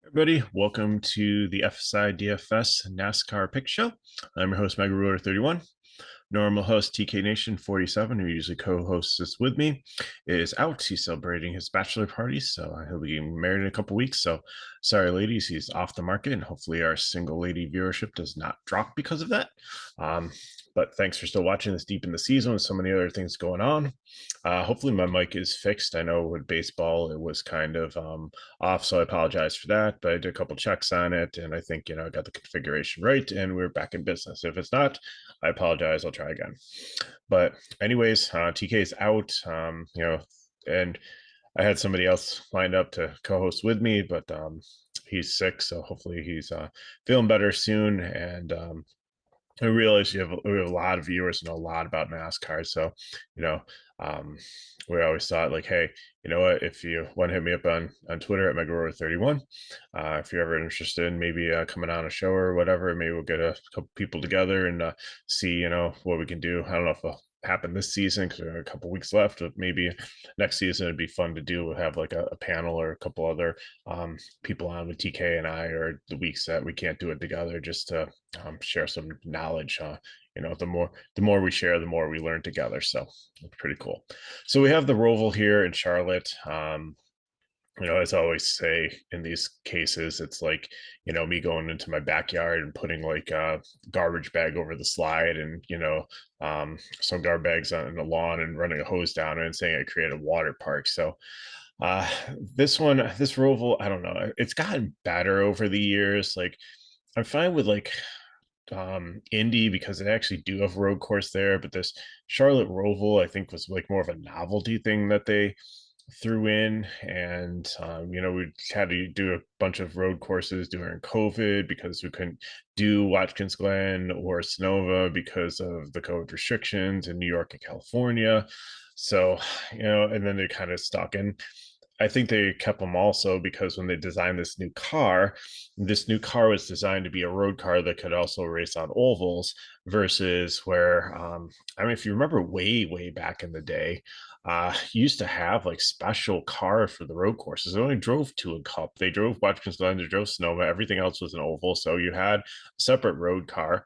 Everybody, welcome to the FSIDFS NASCAR Pick Show. I'm your host, Mega31. Normal host TK Nation 47, who usually co-hosts this with me, is out. He's celebrating his bachelor party, so he'll be getting married in a couple weeks. So, sorry, ladies, he's off the market, and hopefully, our single lady viewership does not drop because of that. But thanks for still watching this deep in the season with so many other things going on. Hopefully, my mic is fixed. I know with baseball it was kind of off, so I apologize for that. But I did a couple checks on it, and I think I got the configuration right, and we're back in business. If it's not, I apologize. I'll try again. But anyways, TK is out. And I had somebody else lined up to co-host with me, but he's sick, so hopefully he's feeling better soon. And I realize we have a lot of viewers know a lot about NASCAR, so you know, um, we always thought like, hey, you know what? If you want to hit me up on Twitter at MegaRoar31, if you're ever interested in maybe coming on a show or whatever, maybe we'll get a couple people together and see what we can do. I don't know if it'll happen this season because we have a couple weeks left, but maybe next season it'd be fun to do. We'll have like a panel or a couple other people on with TK and I, or the weeks that we can't do it together, just to share some knowledge. The more we share, the more we learn together. So it's pretty cool. So we have the ROVAL here in Charlotte. As I always say in these cases, it's like, me going into my backyard and putting like a garbage bag over the slide and, some garbage bags on the lawn and running a hose down and saying I created a water park. So uh, this ROVAL, I don't know. It's gotten better over the years. Like I'm fine with like Indy because they actually do have a road course there, but this Charlotte Roval I think was like more of a novelty thing that they threw in. And we had to do a bunch of road courses during COVID because we couldn't do Watkins Glen or Sonoma because of the COVID restrictions in New York and California. So and then they're kind of stuck in. I think they kept them also because when they designed this new car was designed to be a road car that could also race on ovals versus where, if you remember way back in the day, used to have like special cars for the road courses. They only drove two in Cup. They drove Watkins Glen, they drove Sonoma. Everything else was an oval. So you had a separate road car.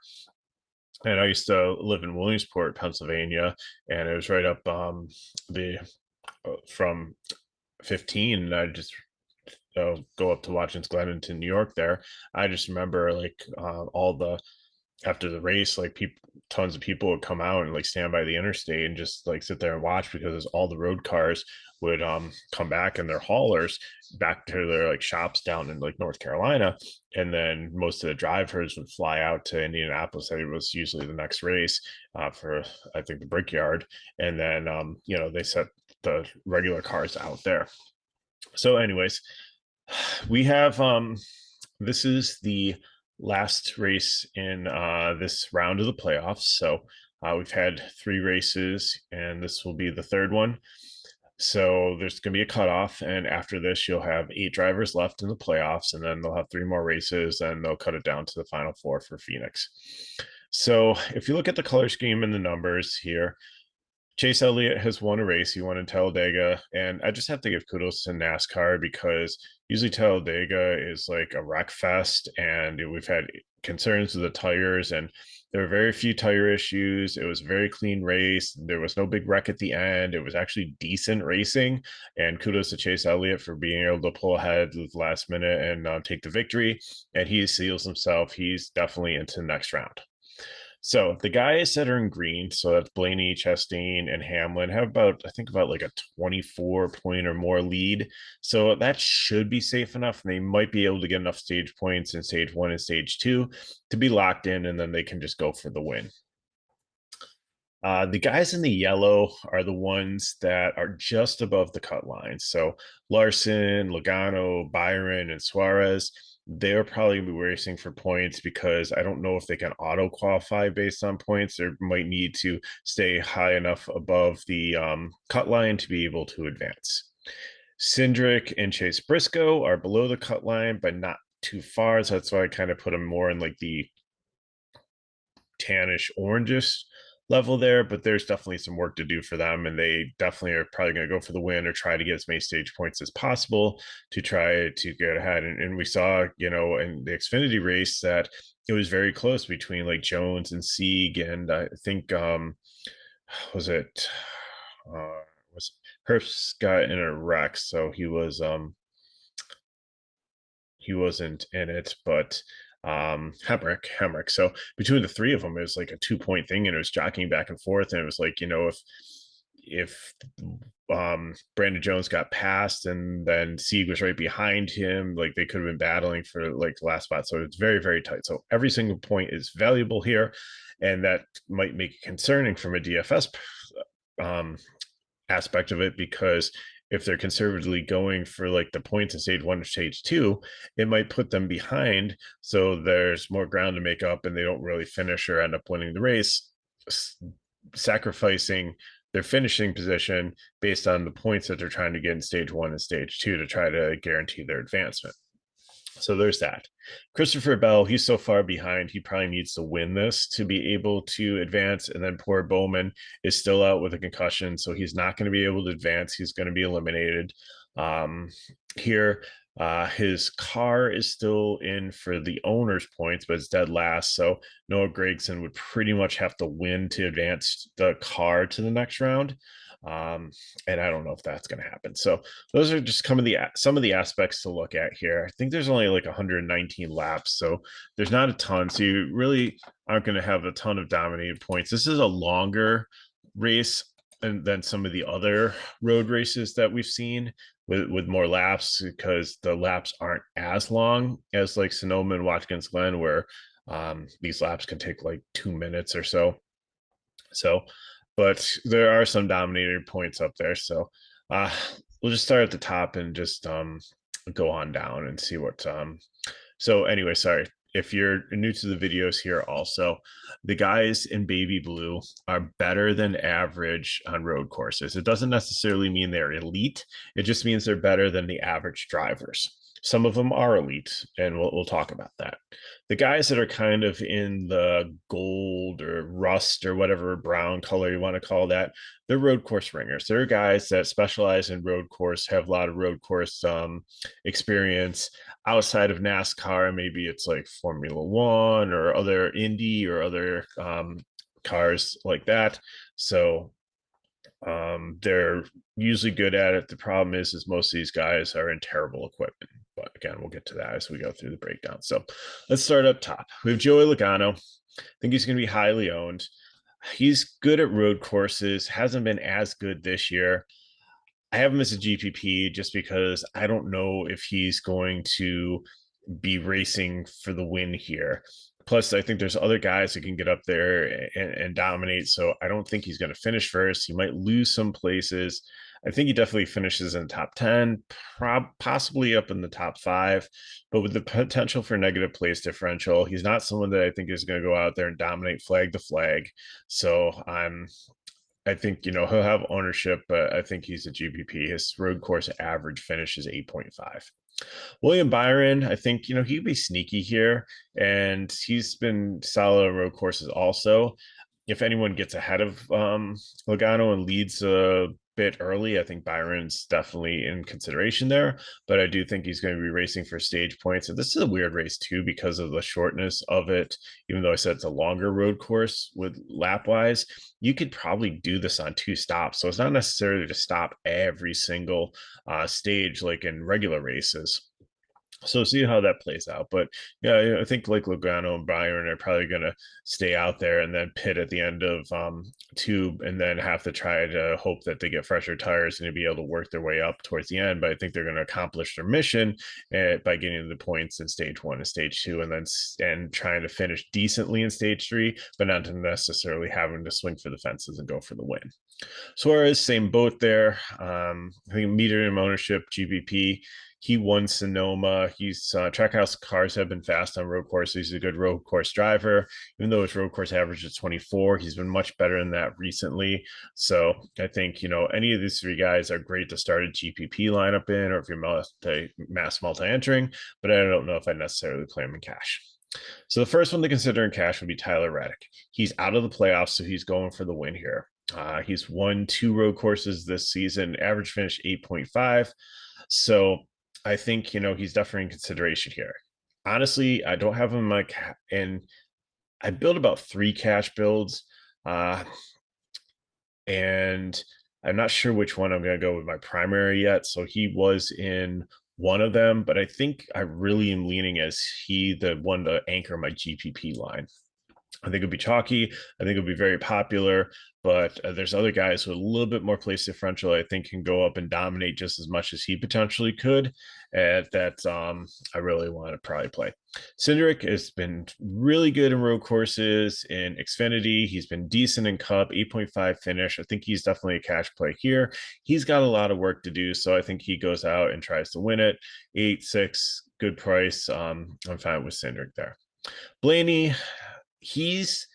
And I used to live in Williamsport, Pennsylvania, and it was right up the from 15, and I just go up to Watkins Glen into New York there. I just remember like all the after the race, like tons of people would come out and like stand by the interstate and just like sit there and watch because all the road cars would come back in their haulers back to their like shops down in like North Carolina, and then most of the drivers would fly out to Indianapolis. It was usually the next race for I think the Brickyard, and then they set the regular cars out there. So anyways, we have this is the last race in this round of the playoffs. So we've had three races and this will be the third one. So there's going to be a cutoff, and after this you'll have 8 drivers left in the playoffs, and then they'll have 3 more races and they'll cut it down to the final 4 for Phoenix. So if you look at the color scheme and the numbers here, Chase Elliott has won a race. He won in Talladega. And I just have to give kudos to NASCAR because usually Talladega is like a wreck fest. And we've had concerns with the tires, and there were very few tire issues. It was a very clean race. There was no big wreck at the end. It was actually decent racing. And kudos to Chase Elliott for being able to pull ahead with the last minute and take the victory. And he seals himself. He's definitely into the next round. So the guys that are in green, so that's Blaney, Chastain, and Hamlin, have about like a 24 point or more lead. So that should be safe enough. And they might be able to get enough stage points in stage 1 and stage 2 to be locked in, and then they can just go for the win. The guys in the yellow are the ones that are just above the cut line. So Larson, Logano, Byron, and Suarez, they're probably be racing for points because I don't know if they can auto qualify based on points. They might need to stay high enough above the cut line to be able to advance. Cindric and Chase Briscoe are below the cut line, but not too far. So that's why I kind of put them more in like the tannish orangish level there, but there's definitely some work to do for them, and they definitely are probably going to go for the win or try to get as many stage points as possible to try to get ahead. And we saw, in the Xfinity race that it was very close between like Jones and Sieg, and I think was it was Herbst got in a wreck, so he wasn't in it, but Hemrick. So between the three of them, it was like a 2 point thing, and it was jockeying back and forth. And it was like, if Brandon Jones got passed and then Sieg was right behind him, like they could have been battling for like the last spot. So it's very, very tight. So every single point is valuable here, and that might make it concerning from a DFS um, aspect of it, because if they're conservatively going for like the points in stage 1 or stage 2, it might put them behind, so there's more ground to make up and they don't really finish or end up winning the race, sacrificing their finishing position based on the points that they're trying to get in stage 1 and stage 2 to try to guarantee their advancement. So there's that. Christopher Bell, he's so far behind, he probably needs to win this to be able to advance. And then poor Bowman is still out with a concussion, so he's not going to be able to advance. He's going to be eliminated here. His car is still in for the owner's points, but it's dead last. So Noah Gregson would pretty much have to win to advance the car to the next round. And I don't know if that's going to happen. So those are just some of the aspects to look at here. I think there's only like 119 laps, so there's not a ton. So you really aren't going to have a ton of dominated points. This is a longer race than some of the other road races that we've seen with more laps, because the laps aren't as long as like Sonoma and Watkins Glen, where these laps can take like 2 minutes or so. But there are some dominated points up there. So we'll just start at the top and just go on down and see what. So anyway, sorry. If you're new to the videos here, also, the guys in baby blue are better than average on road courses. It doesn't necessarily mean they're elite. It just means they're better than the average drivers. Some of them are elite, and we'll talk about that. The guys that are kind of in the gold or rust or whatever brown color you want to call that, they're road course ringers. They're guys that specialize in road course, have a lot of road course experience outside of NASCAR. Maybe it's like Formula One or other Indy or other cars like that. So they're usually good at it. The problem is most of these guys are in terrible equipment. But again, we'll get to that as we go through the breakdown. So let's start up top. We have Joey Logano. I think he's going to be highly owned. He's good at road courses, hasn't been as good this year. I have him as a GPP just because I don't know if he's going to be racing for the win here. Plus, I think there's other guys that can get up there and dominate. So I don't think he's going to finish first. He might lose some places. I think he definitely finishes in the top 10, possibly up in the top 5, but with the potential for negative place differential, he's not someone that I think is going to go out there and dominate flag to flag. So I think, he'll have ownership, but I think he's a GPP. His road course average finish is 8.5. William Byron, I think, he'd be sneaky here, and he's been solid on road courses also. If anyone gets ahead of Logano and leads a bit early, I think Byron's definitely in consideration there, but I do think he's going to be racing for stage points. And this is a weird race too, because of the shortness of it. Even though I said it's a longer road course with lap wise, you could probably do this on 2 stops. So it's not necessarily to stop every single stage like in regular races. So see how that plays out. But yeah, I think like Logano and Byron are probably going to stay out there and then pit at the end of tube, and then have to try to hope that they get fresher tires and to be able to work their way up towards the end. But I think they're going to accomplish their mission by getting the points in stage 1 and stage 2, and trying to finish decently in stage 3, but not necessarily having to swing for the fences and go for the win. Suarez, same boat there. I think medium ownership, GPP. He won Sonoma. He's Trackhouse cars have been fast on road courses. He's a good road course driver. Even though his road course average is 24, he's been much better than that recently. So I think, any of these 3 guys are great to start a GPP lineup in, or if you're mass multi-entering, but I don't know if I necessarily play them in cash. So the first one to consider in cash would be Tyler Reddick. He's out of the playoffs, so he's going for the win here. He's won 2 road courses this season, average finish 8.5. So I think, he's definitely in consideration here. Honestly, I don't have him in my and I built about 3 cash builds. And I'm not sure which one I'm going to go with my primary yet. So he was in one of them, but I think I really am leaning as the one to anchor my GPP line. I think it'll be chalky. I think it'll be very popular, but there's other guys with a little bit more place differential I think can go up and dominate just as much as he potentially could. I really want to probably play. Cindric has been really good in road courses in Xfinity. He's been decent in Cup, 8.5 finish. I think he's definitely a cash play here. He's got a lot of work to do, so I think he goes out and tries to win it. 8-6, good price. I'm fine with Cindric there. Blaney, he's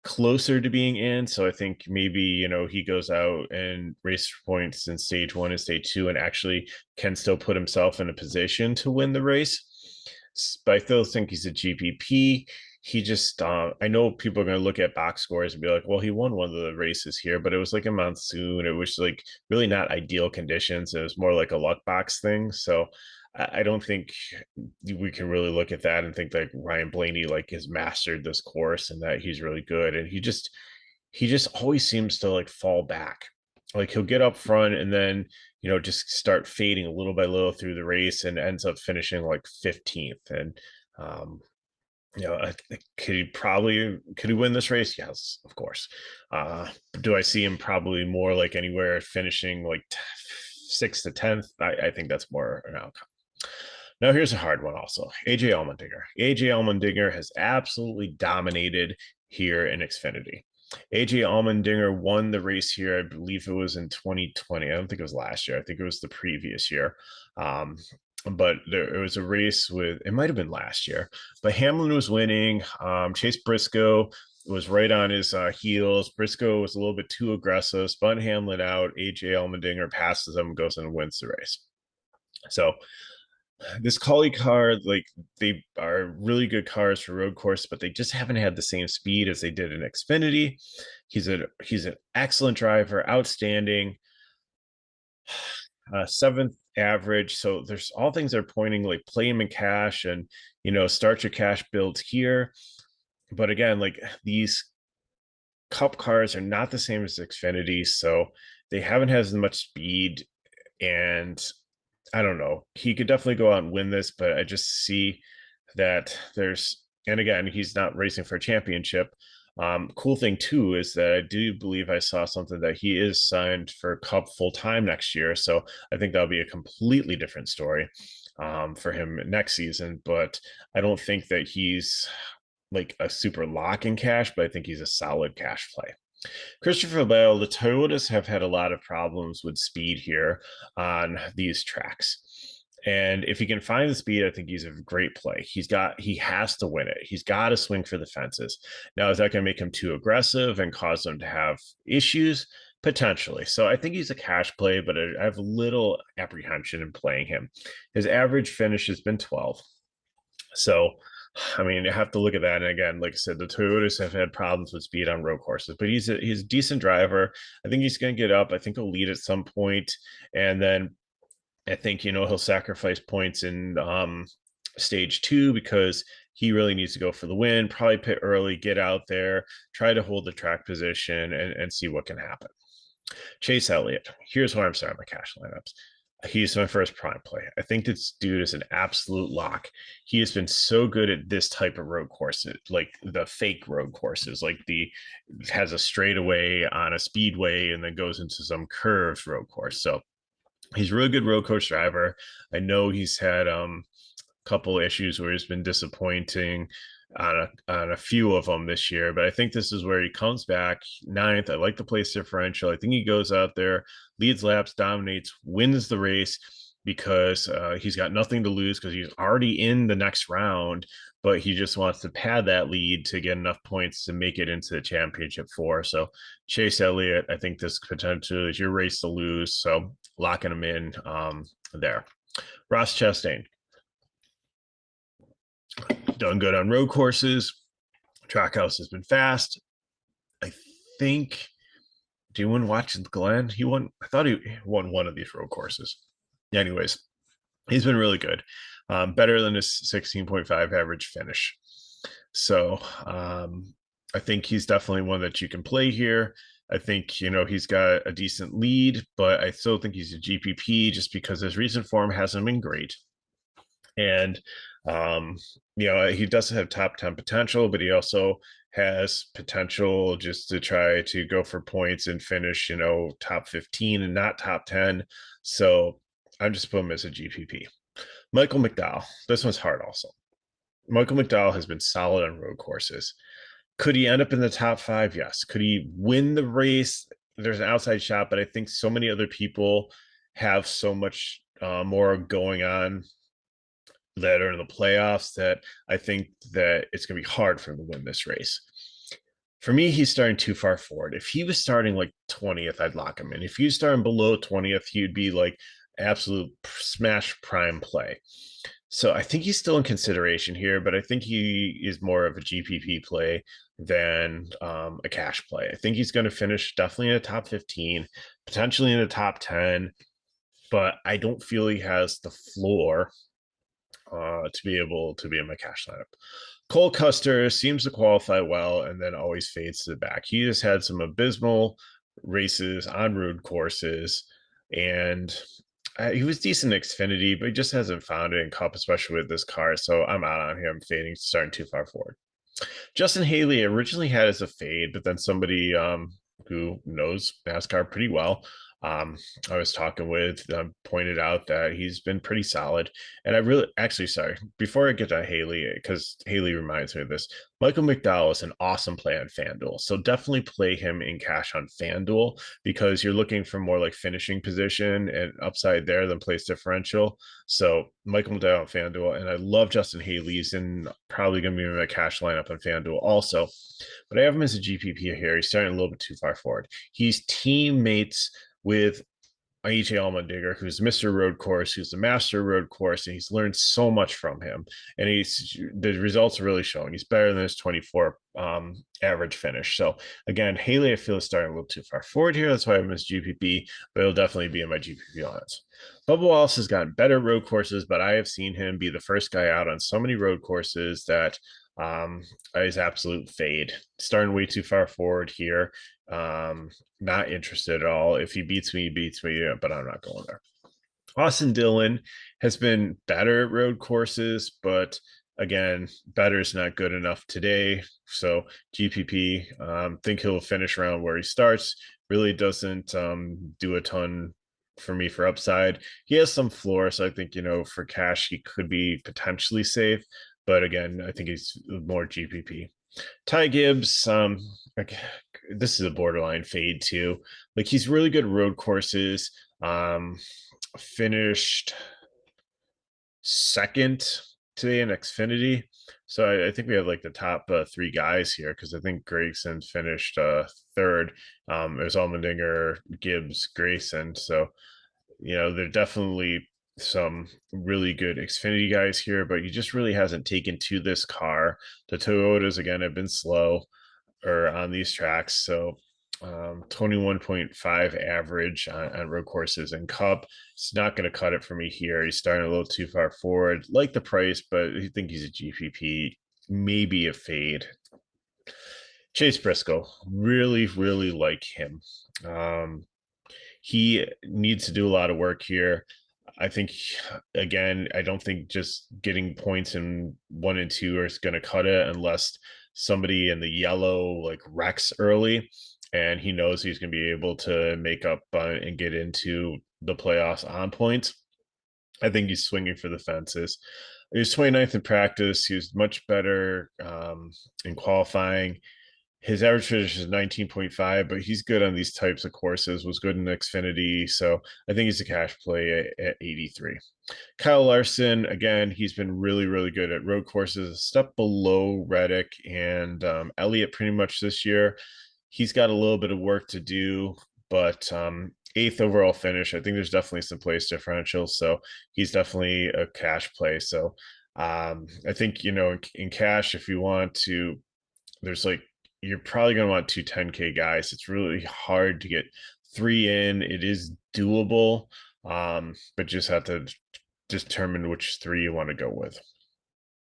closer to being in, so I think maybe he goes out and race points in stage 1 and stage 2 and actually can still put himself in a position to win the race. But I still think he's a GPP. He just I know people are going to look at box scores and be like, well, he won one of the races here, but it was like a monsoon. It was like really not ideal conditions. It was more like a luck box thing. So I don't think we can really look at that and think that Ryan Blaney like has mastered this course and that he's really good. And he just always seems to like fall back. Like he'll get up front and then just start fading a little by little through the race and ends up finishing like 15th. And could he win this race? Yes, of course. Do I see him probably more like anywhere finishing like 6th to 10th? I think that's more an outcome. Now, here's a hard one also. Allman Digger. Allman Digger has absolutely dominated here in Xfinity. Allman Digger won the race here. I believe it was in 2020. I don't think it was last year. I think it was the previous year. But it was a race it might have been last year, but Hamlin was winning. Chase Briscoe was right on his heels. Briscoe was a little bit too aggressive, spun Hamlin out. Allman Digger passes him, goes and wins the race. So this Collie car, like they are really good cars for road course, but they just haven't had the same speed as they did in Xfinity. He's an excellent driver, outstanding. 7th average. So there's all things that are pointing like play him in cash and start your cash builds here. But again, like these Cup cars are not the same as Xfinity, so they haven't had as much speed. And I don't know. He could definitely go out and win this, but I just see that and again, he's not racing for a championship. Cool thing too is that I do believe I saw something that he is signed for Cup full time next year. So I think that'll be a completely different story for him next season. But I don't think that he's like a super lock in cash, but I think he's a solid cash play. Christopher Bell, the Toyotas have had a lot of problems with speed here on these tracks. And if he can find the speed, I think he's a great play. He has to win it. He's got to swing for the fences. Now, is that going to make him too aggressive and cause him to have issues? Potentially. So I think he's a cash play, but I have little apprehension in playing him. His average finish has been 12. So I mean, you have to look at that. And again, like I said, the Toyotas have had problems with speed on road courses, but he's a decent driver. I think he's going to get up. I think he'll lead at some point, and then I think he'll sacrifice points in stage 2 because he really needs to go for the win. Probably pit early, get out there, try to hold the track position, and see what can happen. Chase Elliott. Here's where I'm starting my cash lineups. He's my first prime play. I think this dude is an absolute lock. He has been so good at this type of road courses, like the fake road courses, like has a straightaway on a speedway and then goes into some curved road course. So he's a really good road course driver. I know he's had a couple issues where he's been disappointing on a few of them this year, but I think this is where he comes back 9th. I like the place differential. I think he goes out there, leads laps, dominates, wins the race because he's got nothing to lose because he's already in the next round, but he just wants to pad that lead to get enough points to make it into the championship 4. So Chase Elliott, I think this potentially is your race to lose. So locking him in there. Ross Chastain. done good on road courses. Trackhouse has been fast. I think. Do you want to watch Glenn? He won. I thought he won one of these road courses. Anyways, he's been really good. Better than his 16.5 average finish. So I think he's definitely one that you can play here. I think, he's got a decent lead, but I still think he's a GPP just because his recent form hasn't been great. And, he doesn't have top 10 potential, but he also has potential just to try to go for points and finish, top 15 and not top 10. So I'm just putting him as a GPP. Michael McDowell. This one's hard also. Michael McDowell has been solid on road courses. Could he end up in the top 5? Yes. Could he win the race? There's an outside shot, but I think so many other people have so much more going on that are in the playoffs that I think that it's going to be hard for him to win this race. For me, he's starting too far forward. If he was starting like 20th, I'd lock him in. If he was starting below 20th, he'd be like absolute smash prime play. So I think he's still in consideration here, but I think he is more of a GPP play than a cash play. I think he's going to finish definitely in the top 15, potentially in the top 10, but I don't feel he has the floor to be able to be in my cash lineup. Cole Custer seems to qualify well and then always fades to the back. He just had some abysmal races on road courses, and he was decent in Xfinity, but he just hasn't found it in Cup, especially with this car. So I'm out on him, fading, starting too far forward. Justin Haley originally had as a fade, but then somebody who knows NASCAR pretty well, I was talking with, pointed out that he's been pretty solid. And I really, actually, sorry, before I get to Haley, because Haley reminds me of this, Michael McDowell is an awesome play on FanDuel. So definitely play him in cash on FanDuel because you're looking for more like finishing position and upside there than place differential. So Michael McDowell on FanDuel. And I love Justin Haley's and probably going to be in my cash lineup on FanDuel also. But I have him as a GPP here. He's starting a little bit too far forward. He's teammates with AJ Allman Digger, who's Mr. Road Course, who's the master road course, and he's learned so much from him. And the results are really showing. He's better than his 24 average finish. So again, Haley, I feel is starting a little too far forward here. That's why I miss GPP, but it'll definitely be in my GPP lines. Bubba Wallace has gotten better road courses, but I have seen him be the first guy out on so many road courses that is absolute fade. Starting way too far forward here. Not interested at all. If he beats me, he beats me, but I'm not going there. Austin Dillon has been better at road courses, but again, better is not good enough today. So GPP, think he'll finish around where he starts. Really doesn't do a ton for me for upside. He has some floor, so I think, for cash, he could be potentially safe. But again, I think he's more GPP. Ty Gibbs, this is a borderline fade too. Like he's really good road courses. Finished second today in Xfinity. So I think we have like the top 3 guys here because I think Gregson finished third. There's Allman Digger, Gibbs, Grayson. So, they're definitely some really good Xfinity guys here, but he just really hasn't taken to this car. The Toyotas, again, have been slow or on these tracks. So 21.5 average on road courses and Cup. It's not going to cut it for me here. He's starting a little too far forward. Like the price, but I think he's a GPP, maybe a fade. Chase Briscoe, really, really like him. He needs to do a lot of work here. I think, again, I don't think just getting points in 1 and 2 is going to cut it unless somebody in the yellow like wrecks early and he knows he's going to be able to make up and get into the playoffs on points. I think he's swinging for the fences. He was 29th in practice. He was much better in qualifying. His average finish is 19.5, but he's good on these types of courses, was good in Xfinity. So I think he's a cash play at 83. Kyle Larson, again, he's been really, really good at road courses, a step below Reddick and Elliott pretty much this year. He's got a little bit of work to do, but 8th overall finish. I think there's definitely some place differential. So he's definitely a cash play. So I think, in cash, if you want to, there's like, you're probably going to want two 10K guys. It's really hard to get three in. It is doable, but just have to determine which three you want to go with.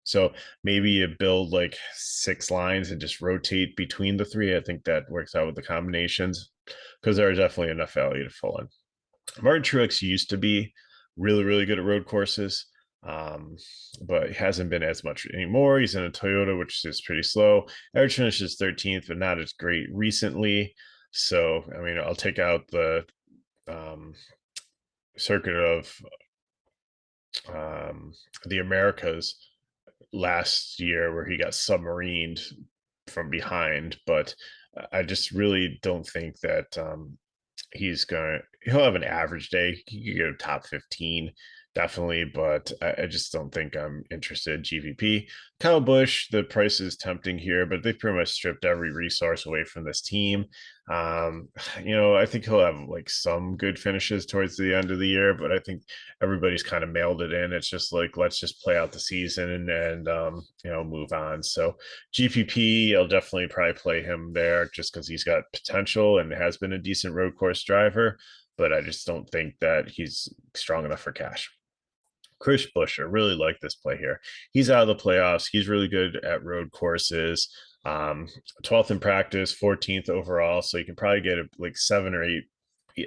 So maybe you build like 6 lines and just rotate between the three. I think that works out with the combinations because there are definitely enough value to fill in. Martin Truex used to be really, really good at road courses, but he hasn't been as much anymore. He's in a Toyota, which is pretty slow. Average finish is 13th, but not as great recently. So, I mean, I'll take out the circuit of the Americas last year where he got submarined from behind, but I just really don't think that he'll have an average day. He could go top 15, definitely, but I just don't think I'm interested in GVP. Kyle Busch, the price is tempting here, but they've pretty much stripped every resource away from this team. Um, I think he'll have like some good finishes towards the end of the year, but I think everybody's kind of mailed it in. It's just like, let's just play out the season and move on. So GPP, I'll definitely probably play him there just because he's got potential and has been a decent road course driver, but I just don't think that he's strong enough for cash. Chris Buescher, really like this play here. He's out of the playoffs. He's really good at road courses. 12th in practice, 14th overall. So you can probably get like 7 or 8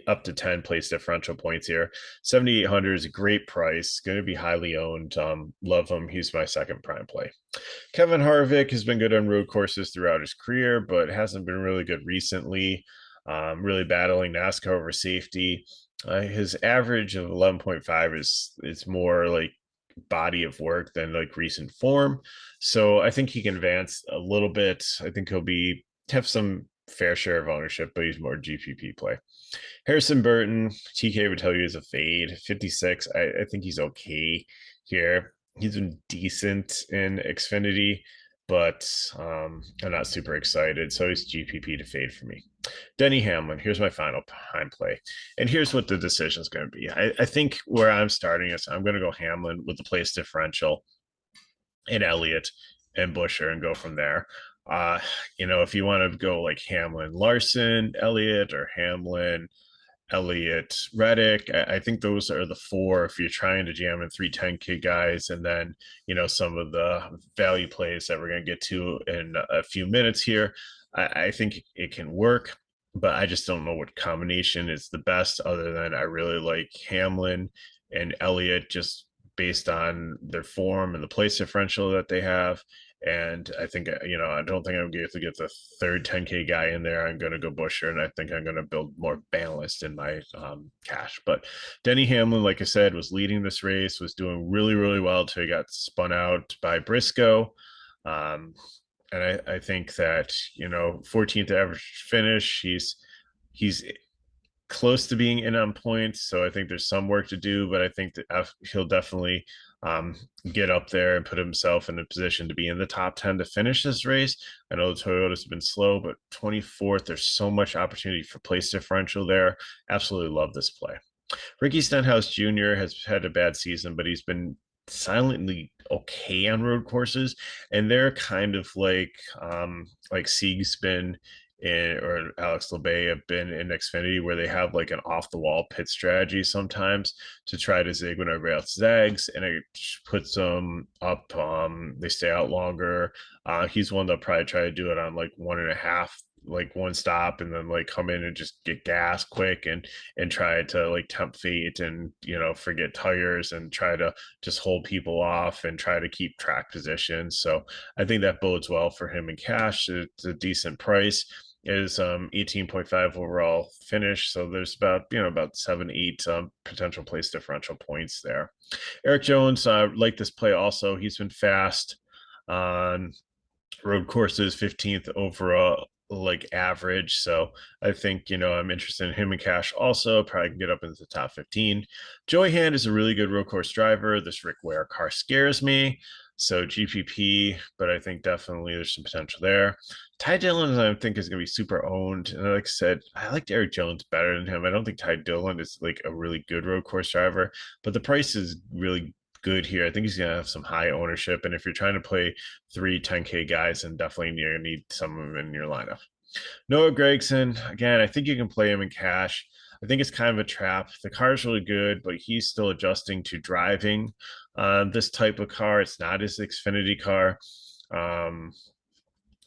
up to 10 place differential points here. 7,800 is a great price. Going to be highly owned. Love him. He's my second prime play. Kevin Harvick has been good on road courses throughout his career, but hasn't been really good recently. Really battling NASCAR over safety. His average of 11.5 is more like body of work than like recent form. So I think he can advance a little bit. I think he'll have some fair share of ownership, but he's more GPP play. Harrison Burton, TK would tell you is a fade. 56. I think he's okay here. He's been decent in Xfinity, but I'm not super excited. So he's GPP to fade for me. Denny Hamlin, here's my final time play. And here's what the decision is going to be. I think where I'm starting is I'm going to go Hamlin with the place differential and Elliott and Buescher and go from there. If you want to go like Hamlin, Larson, Elliott, or Hamlin, Elliott, Reddick. I think those are the four if you're trying to jam in 310K guys. And then, some of the value plays that we're going to get to in a few minutes here. I think it can work, but I just don't know what combination is the best other than I really like Hamlin and Elliott just based on their form and the place differential that they have. And I think, I don't think I'm going to get the third 10K guy in there. I'm going to go Buescher, and I think I'm going to build more balanced in my cash. But Denny Hamlin, like I said, was leading this race, was doing really, really well until he got spun out by Briscoe. And I think that, 14th average finish, he's close to being in on points. So I think there's some work to do, but I think that he'll definitely get up there and put himself in a position to be in the top 10 to finish this race. I know the Toyotas have been slow, but 24th, there's so much opportunity for place differential there. Absolutely love this play. Ricky Stenhouse Jr. has had a bad season, but he's been silently okay on road courses, and they're kind of like Sieg's been or Alex Labey have been in Xfinity, where they have like an off the wall pit strategy sometimes to try to zig when everybody else zags, and it puts them up. They stay out longer. He's one that'll probably try to do it on like 1.5, like one stop, and then like come in and just get gas quick and try to like tempt fate and forget tires and try to just hold people off and try to keep track positions. So I think that bodes well for him in cash. It's a decent price. Is 18.5 overall finish, so there's about 7-8 potential place differential points there. Eric Jones, like this play also. He's been fast on road courses, 15th overall like average. So I think, I'm interested in him in cash also. Probably can get up into the top 15. Joey Hand is a really good road course driver. This Rick Ware car scares me. So GPP, but I think definitely there's some potential there. Ty Dillon, I think, is going to be super owned. And like I said, I liked Eric Jones better than him. I don't think Ty Dillon is like a really good road course driver, but the price is really good here. I think he's going to have some high ownership. And if you're trying to play 3 10K guys, then definitely you're going to need some of them in your lineup. Noah Gregson, again, I think you can play him in cash. I think it's kind of a trap. The car is really good, but he's still adjusting to driving this type of car. It's not his Xfinity car. Um,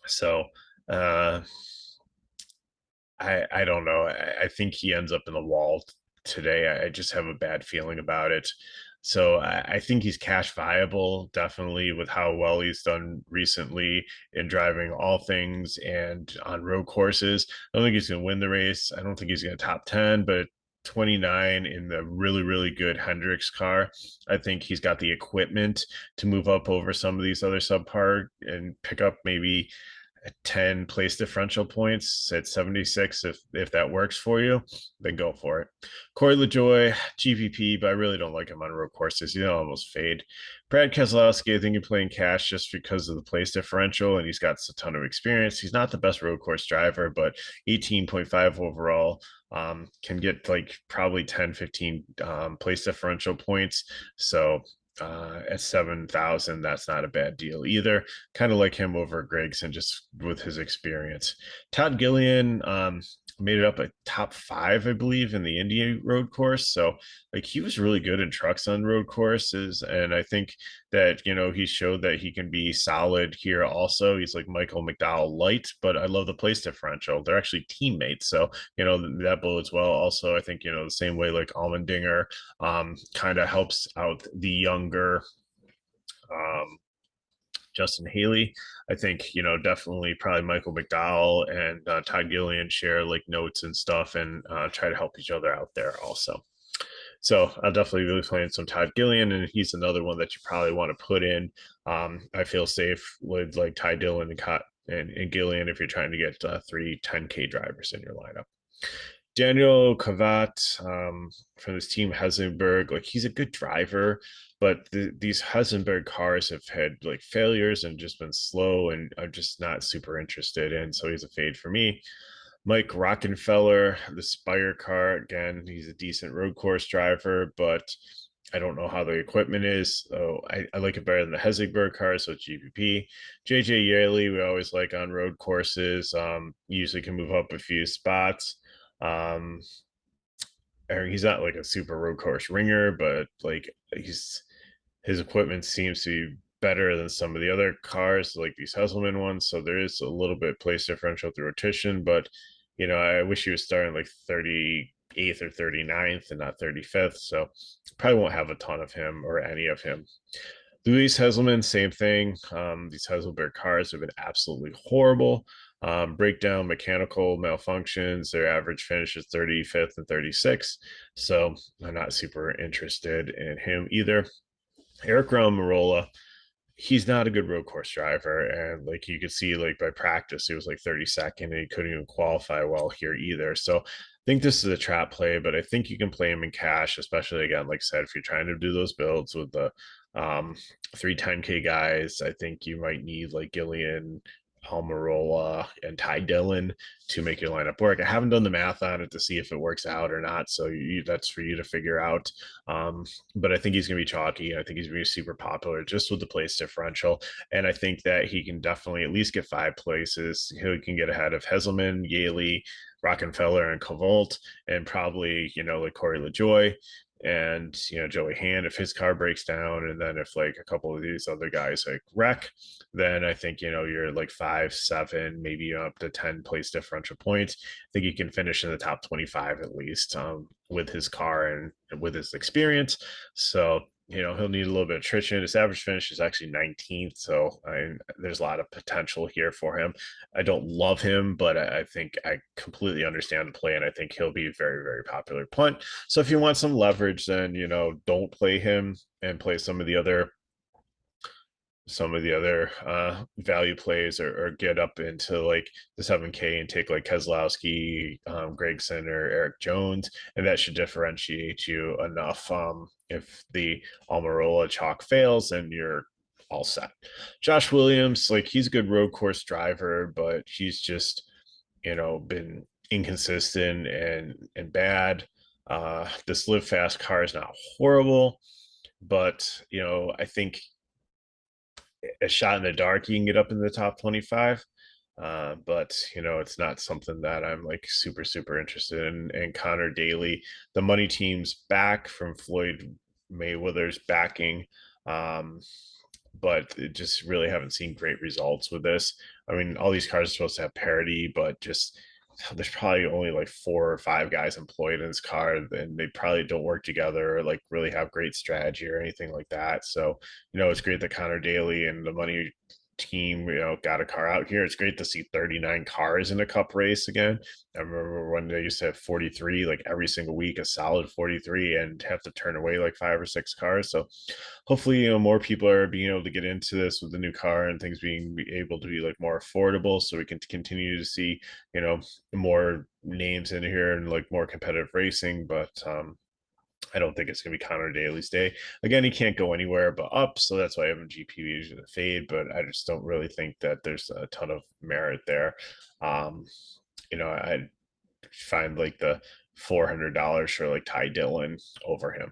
so uh, I don't know. I think he ends up in the wall today. I just have a bad feeling about it. So I think he's cash viable, definitely, with how well he's done recently in driving all things and on road courses. I don't think he's going to win the race. I don't think he's going to top 10, but 29 in the really, really good Hendricks car. I think he's got the equipment to move up over some of these other subpar and pick up maybe 10 place differential points at 76. If that works for you, then go for it. Corey LaJoy, GPP, but I really don't like him on road courses. He'll almost fade. Brad Keselowski, I think you're playing cash just because of the place differential, and he's got a ton of experience. He's not the best road course driver, but 18.5 overall. Can get like probably 10 15 place differential points. So at 7,000, that's not a bad deal either. Kind of like him over Gregson, just with his experience. Todd Gillian made it up a top 5, I believe, in the Indy road course. So like he was really good in trucks on road courses, and I think that he showed that he can be solid here. Also, he's like Michael McDowell light, but I love the place differential. They're actually teammates, so that bodes well. Also, I think the same way like Allman Digger kind of helps out the younger um, Justin Haley. I think, definitely probably Michael McDowell and Todd Gillian share like notes and stuff and try to help each other out there also. So I'll definitely be playing some Todd Gillian, and he's another one that you probably want to put in. I feel safe with like Ty Dillon and Gillian if you're trying to get 3 10K drivers in your lineup. Daniel Kavat from this team Hesenberg, like he's a good driver, but these Hesenberg cars have had like failures and just been slow, and I'm just not super interested in. So he's a fade for me. Mike Rockenfeller, the Spire car, again, he's a decent road course driver, but I don't know how the equipment is. So I like it better than the Hessigberg car, so GPP. JJ Yaley, we always like on road courses. Usually can move up a few spots. Um, he's not like a super road course ringer, but like his equipment seems to be better than some of the other cars, like these Hesselman ones. So there is a little bit place differential through rotation, but I wish he was starting like 38th or 39th and not 35th. So probably won't have a ton of him or any of him. Luis Hesselman, same thing. These Hesselberg cars have been absolutely horrible. Breakdown, mechanical malfunctions. Their average finish is 35th and 36th. So I'm not super interested in him either. Eric Marola, he's not a good road course driver, and like you could see like by practice he was like 32nd and he couldn't even qualify well here either. So I think this is a trap play, but I think you can play him in cash, especially again like I said, if you're trying to do those builds with the 3 10K guys. I think you might need like Gillian, Almirola, and Ty Dillon to make your lineup work. I haven't done the math on it to see if it works out or not, so that's for you to figure out. But I think he's going to be chalky. I think he's going to be super popular just with the place differential, and I think that he can definitely at least get 5 places. He can get ahead of Heselman, Yaley, Rockenfeller, and Cavolt, and probably like Corey LaJoy and Joey Hand if his car breaks down, and then if like a couple of these other guys like wreck, then I think you're like 5 7 maybe up to 10 place differential points. I think he can finish in the top 25 at least with his car and with his experience. So he'll need a little bit of attrition. His average finish is actually 19th, so there's a lot of potential here for him. I don't love him, but I think I completely understand the play, and I think he'll be a very, very popular punt. So if you want some leverage, then don't play him and play some of the other value plays, or get up into like the 7K and take like Keselowski, Gregson, or Eric Jones, and that should differentiate you enough. If the Almirola chalk fails, then you're all set. Josh Williams, like he's a good road course driver, but he's just been inconsistent and bad. This live fast car is not horrible. but I think a shot in the dark, you can get up in the top 25. But it's not something that I'm like super, super interested in. And Connor Daly, the money team's back from Floyd Mayweather's backing. Um, but it just really haven't seen great results with this. I mean, all these cars are supposed to have parity, but just there's probably only like 4 or 5 guys employed in this car, and they probably don't work together or like really have great strategy or anything like that. So, it's great that Connor Daly and the money team, got a car out here. It's great to see 39 cars in a cup race again. I remember when they used to have 43, like every single week, a solid 43, and have to turn away like 5 or 6 cars. So hopefully, more people are being able to get into this with the new car and things being able to be like more affordable, so we can continue to see, more names in here and like more competitive racing. But I don't think it's going to be Connor Daly's day. Again, he can't go anywhere but up, so that's why I have him GPP is going to fade. But I just don't really think that there's a ton of merit there. I find like the $400 for like Ty Dillon over him.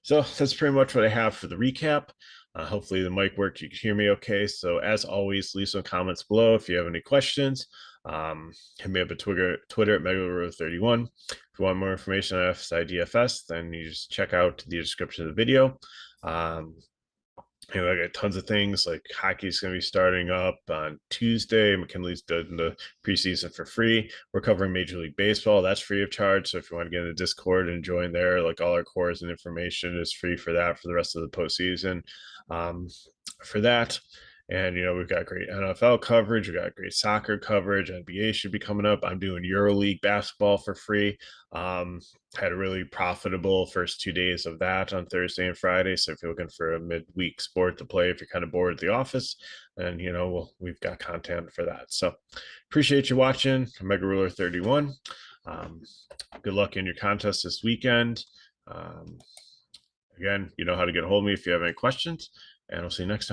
So that's pretty much what I have for the recap. Hopefully the mic worked. You can hear me okay. So as always, leave some comments below if you have any questions. Hit me up at Twitter at MegaRow31. If you want more information on FSIDFS, then you just check out the description of the video. I got tons of things like hockey's going to be starting up on Tuesday. McKinley's doing the preseason for free. We're covering Major League Baseball. That's free of charge. So if you want to get in the Discord and join there, like all our cores and information is free for that for the rest of the postseason. For that. And, we've got great NFL coverage. We've got great soccer coverage. NBA should be coming up. I'm doing EuroLeague basketball for free. Had a really profitable first 2 days of that on Thursday and Friday. So if you're looking for a midweek sport to play, if you're kind of bored at the office, then, we've got content for that. So appreciate you watching. Mega Ruler 31. Good luck in your contest this weekend. Again, you know how to get a hold of me if you have any questions, and I'll see you next time.